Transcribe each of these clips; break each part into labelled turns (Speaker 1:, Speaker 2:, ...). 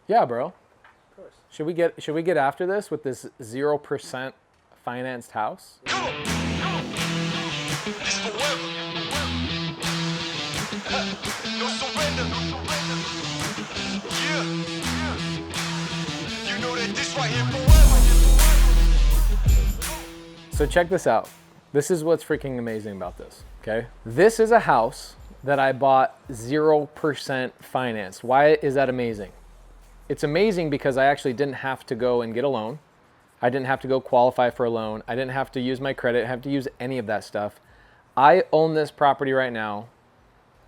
Speaker 1: Yeah, bro.
Speaker 2: Of course.
Speaker 1: Should we get after this with this 0% financed house?
Speaker 3: Come on, come on. This forever. No surrender. Yeah. You know that this right here forever.
Speaker 1: So check this out. This is what's freaking amazing about this, okay? This is a house that I bought 0% financed. Why is that amazing? It's amazing because I actually didn't have to go and get a loan. I didn't have to go qualify for a loan. I didn't have to use my credit. I didn't have to use any of that stuff. I own this property right now,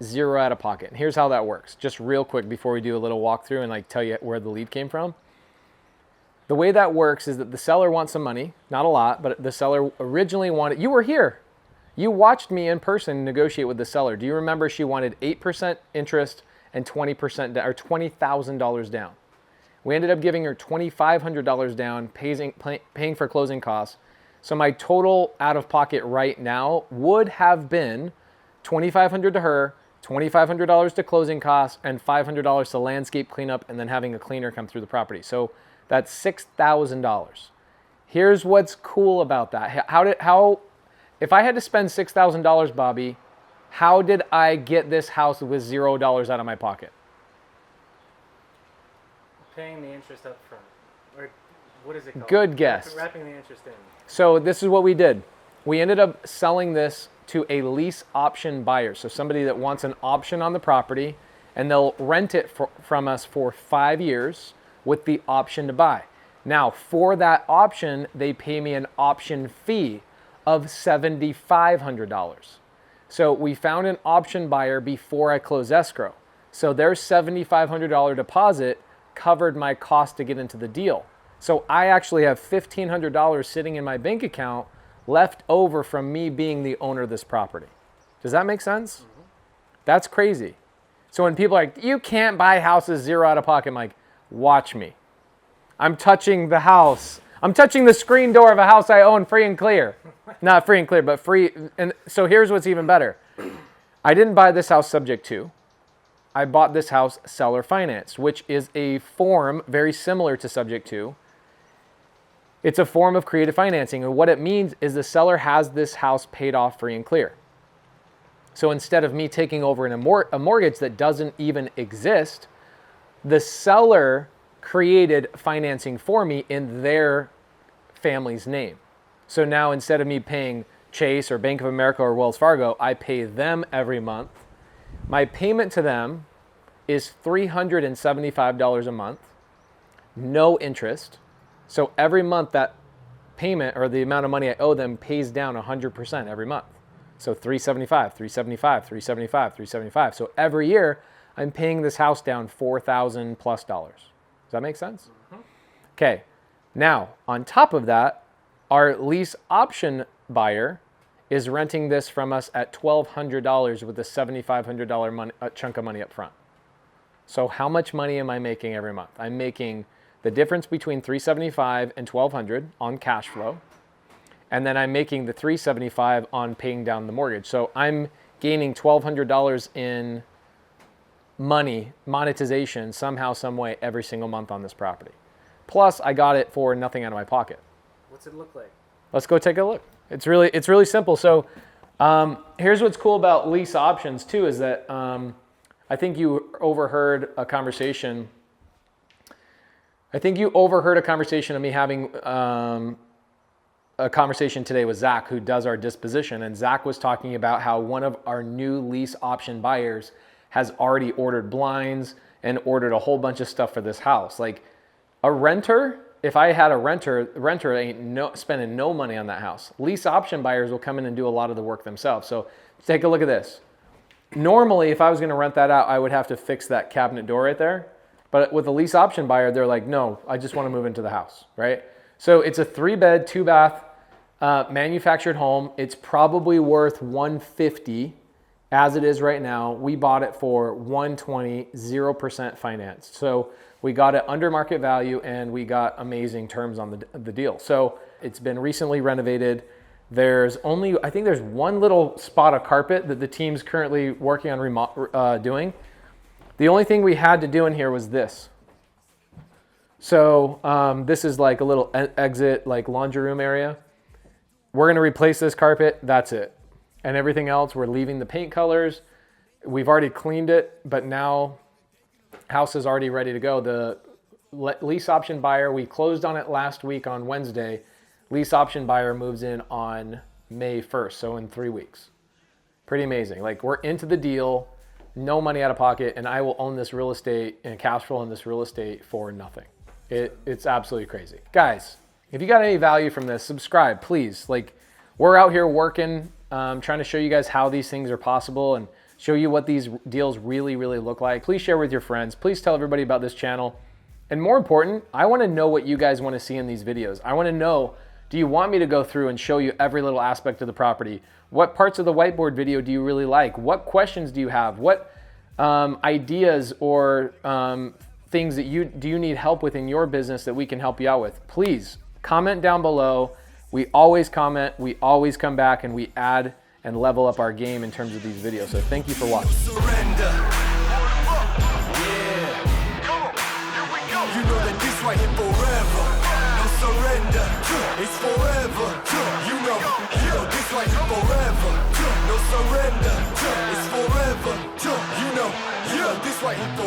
Speaker 1: zero out of pocket. And here's how that works. Just real quick before we do a little walkthrough and like tell you where the lead came from. The way that works is that the seller wants some money, not a lot, but the seller originally wanted, you were here. You watched me in person negotiate with the seller. Do you remember she wanted 8% interest and 20% or $20,000 down? We ended up giving her $2,500 down, paying for closing costs. So my total out of pocket right now would have been $2,500 to her, $2,500 to closing costs, and $500 to landscape cleanup, and then having a cleaner come through the property. So that's $6,000. Here's what's cool about that. If I had to spend $6,000, Bobby, how did I get this house with $0 out of my pocket?
Speaker 2: Paying the interest up front. Or what is it called?
Speaker 1: Good guess.
Speaker 2: Wrapping the interest in.
Speaker 1: So this is what we did. We ended up selling this to a lease option buyer. So somebody that wants an option on the property, and they'll rent it from us for 5 years with the option to buy. Now, for that option, they pay me an option fee of $7,500. So we found an option buyer before I closed escrow. So their $7,500 deposit covered my cost to get into the deal. So I actually have $1,500 sitting in my bank account left over from me being the owner of this property. Does that make sense? Mm-hmm. That's crazy. So when people are like, you can't buy houses zero out of pocket, I'm like, watch me. I'm touching the house. I'm touching the screen door of a house I own free and clear. Not free and clear, but free. And so here's what's even better. I didn't buy this house subject to. I bought this house seller financed, which is a form very similar to subject to. It's a form of creative financing. And what it means is the seller has this house paid off free and clear. So instead of me taking over a mortgage that doesn't even exist, the seller created financing for me in their family's name. So now instead of me paying Chase or Bank of America or Wells Fargo, I pay them every month. My payment to them is $375 a month, no interest. So every month that payment or the amount of money I owe them pays down 100% every month. So $375, $375, $375, $375. So every year I'm paying this house down $4,000 plus. Does that make sense? Mm-hmm. Okay. Now, on top of that, our lease option buyer is renting this from us at $1,200 with a $7,500 chunk of money up front. So how much money am I making every month? I'm making the difference between $375 and $1,200 on cash flow. And then I'm making the $375 on paying down the mortgage. So I'm gaining $1,200 in monetization somehow, some way every single month on this property. Plus I got it for nothing out of my pocket.
Speaker 2: What's it look like?
Speaker 1: Let's go take a look. It's really simple. So here's what's cool about lease options too, is that I think you overheard a conversation. I think you overheard a conversation of me having a conversation today with Zach, who does our disposition. And Zach was talking about how one of our new lease option buyers has already ordered blinds and ordered a whole bunch of stuff for this house. Like a renter, if I had a renter ain't spending no money on that house. Lease option buyers will come in and do a lot of the work themselves. So take a look at this. Normally, if I was going to rent that out, I would have to fix that cabinet door right there. But with a lease option buyer, they're like, no, I just want to move into the house, right? So it's a 3-bed, 2-bath manufactured home. It's probably worth $150 as it is right now. We bought it for $120, 0% financed. So we got it under market value and we got amazing terms on the deal. So it's been recently renovated. I think there's one little spot of carpet that the team's currently working on doing. The only thing we had to do in here was this. So this is like a little exit, like laundry room area. We're gonna replace this carpet, that's it. And everything else, we're leaving the paint colors. We've already cleaned it, but now house is already ready to go. The lease option buyer, we closed on it last week on Wednesday. Lease option buyer moves in on May 1st, so in 3 weeks. Pretty amazing. Like, we're into the deal, no money out of pocket, and I will own this real estate and cash flow in this real estate for nothing. It's absolutely crazy. Guys, if you got any value from this, subscribe, please. Like, we're out here working, trying to show you guys how these things are possible and show you what these deals really, really look like. Please share with your friends. Please tell everybody about this channel. And more important, I want to know what you guys want to see in these videos. I want to know, do you want me to go through and show you every little aspect of the property? What parts of the whiteboard video do you really like? What questions do you have? What ideas or things that you need help with in your business that we can help you out with? Please comment down below. We always comment, we always come back, and we add and level up our game in terms of these videos. So thank you for watching.
Speaker 3: Surrender. You know that this right here forever. No surrender. It's forever. You know this right here forever. No surrender. It's forever. You know this right here forever.